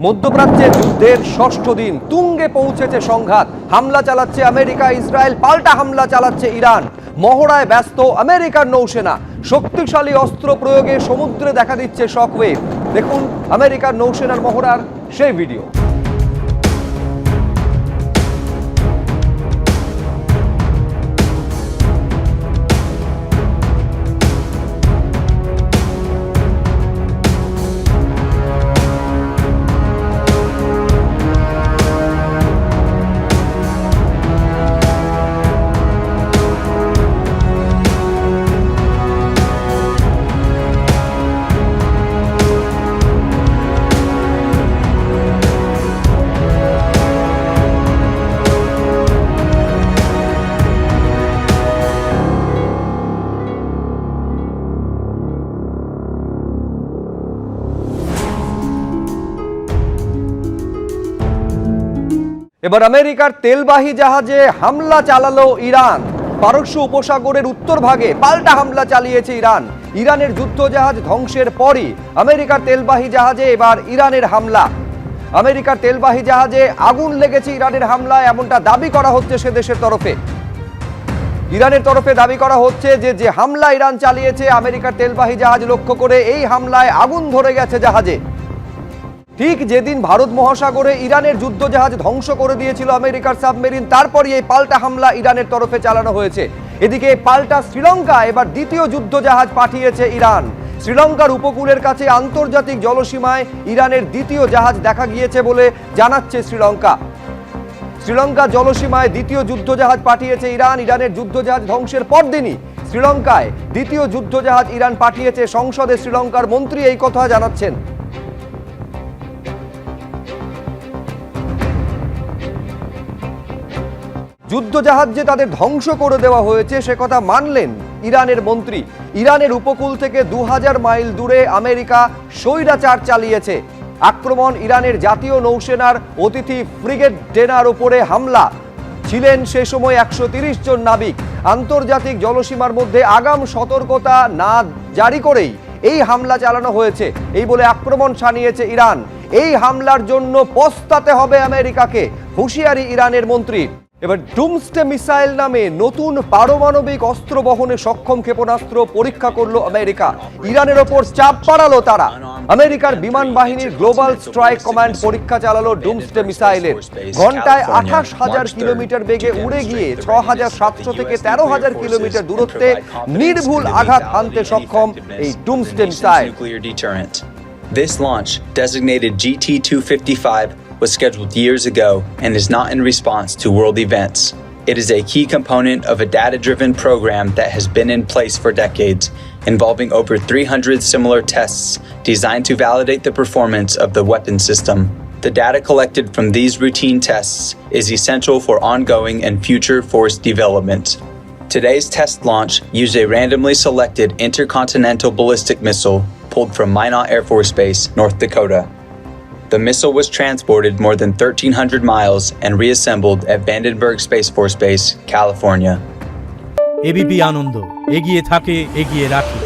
মধ্যপ্রাচ্যে যুদ্ধের ষষ্ঠ দিন, তুঙ্গে পৌঁছেছে সংঘাত। হামলা চালাচ্ছে আমেরিকা, ইসরায়েল পাল্টা হামলা চালাচ্ছে ইরান। মহড়ায় ব্যস্ত আমেরিকার নৌসেনা। শক্তিশালী অস্ত্র প্রয়োগে সমুদ্রে দেখা দিচ্ছে শকওয়েভ। দেখুন আমেরিকার নৌসেনার মহড়ার সেই ভিডিও। এবার আমেরিকার তেলবাহী জাহাজে হামলা চালালো ইরান। পারস্য উপসাগরের উত্তর ভাগে পাল্টা হামলা চালিয়েছে ইরান। ইরানের যুদ্ধজাহাজ ধ্বংসের পরই আমেরিকার তেলবাহী জাহাজে এবার ইরানের হামলা। আমেরিকার তেলবাহী জাহাজে আগুন লেগেছে ইরানের হামলায়, এমনটা দাবি করা হচ্ছে সে দেশের তরফে। ইরানের তরফে দাবি করা হচ্ছে যে হামলা ইরান চালিয়েছে আমেরিকার তেলবাহী জাহাজ লক্ষ্য করে, এই হামলায় আগুন ধরে গেছে জাহাজে। ঠিক যেদিন ভারত মহাসাগরে ইরানের যুদ্ধজাহাজ ধ্বংস করে দিয়েছিল আমেরিকার সাবমেরিন, তারপরই এই পাল্টা হামলা ইরানের তরফে চালানো হয়েছে। এদিকে পাল্টা শ্রীলঙ্কা এবার দ্বিতীয় যুদ্ধজাহাজ পাঠিয়েছে ইরান। শ্রীলঙ্কার উপকূলের কাছে আন্তর্জাতিক জলসীমায় ইরানের দ্বিতীয় জাহাজ দেখা গিয়েছে বলে জানাচ্ছে শ্রীলঙ্কা। শ্রীলঙ্কা জলসীমায় দ্বিতীয় যুদ্ধজাহাজ পাঠিয়েছে ইরান। ইরানের যুদ্ধজাহাজ ধ্বংসের পরদিনই শ্রীলঙ্কায় দ্বিতীয় যুদ্ধজাহাজ ইরান পাঠিয়েছে। সংসদে শ্রীলঙ্কার মন্ত্রী এই কথা জানাচ্ছেন। যুদ্ধজাহাজ যে তাদের ধ্বংস করে দেওয়া হয়েছে সে কথা মানলেন ইরানের মন্ত্রী। ইরানের উপকূল থেকে 2000 মাইল দূরে আমেরিকা স্বৈরাচার চালিয়েছে। আক্রমণ ইরানের জাতীয় নৌসেনার অতিথি ফ্রিগেট ডেনার উপরে হামলা। ছিলেন সে সময় 130 জন নাবিক। আন্তর্জাতিক জলসীমার মধ্যে আগাম সতর্কতা না জারি করেই এই হামলা চালানো হয়েছে, এই বলে আক্রমণ শানিয়েছে ইরান। এই হামলার জন্য পস্তাতে হবে আমেরিকাকে, হুঁশিয়ারি ইরানের মন্ত্রী। এবার ডুমসডে মিসাইল নামে নতুন পারমাণবিক অস্ত্র বহনে সক্ষম ক্ষেপণাস্ত্র পরীক্ষা করলো আমেরিকা। ইরানের ওপর চাপ বাড়ালো তারা। আমেরিকার বিমান বাহিনীর গ্লোবাল স্ট্রাইক কমান্ড পরীক্ষা চালালো ডুমসডে মিসাইলের। ঘন্টায় 28,000 কিলোমিটার বেগে উড়ে গিয়ে 6,700 থেকে 13,000 কিলোমিটার দূরত্বে নির্ভুল আঘাত হানতে সক্ষম এই Doomsday missile. This launch, designated GT-255, was scheduled years ago and is not in response to world events. It is a key component of a data-driven program that has been in place for decades, involving over 300 similar tests designed to validate the performance of the weapon system. The data collected from these routine tests is essential for ongoing and future force development. Today's test launch used a randomly selected intercontinental ballistic missile pulled from Minot Air Force Base, North Dakota. The missile was transported more than 1,300 miles and reassembled at Vandenberg Space Force Base, California. ABP Ananda, এগিয়ে থাকে, এগিয়ে রাখে।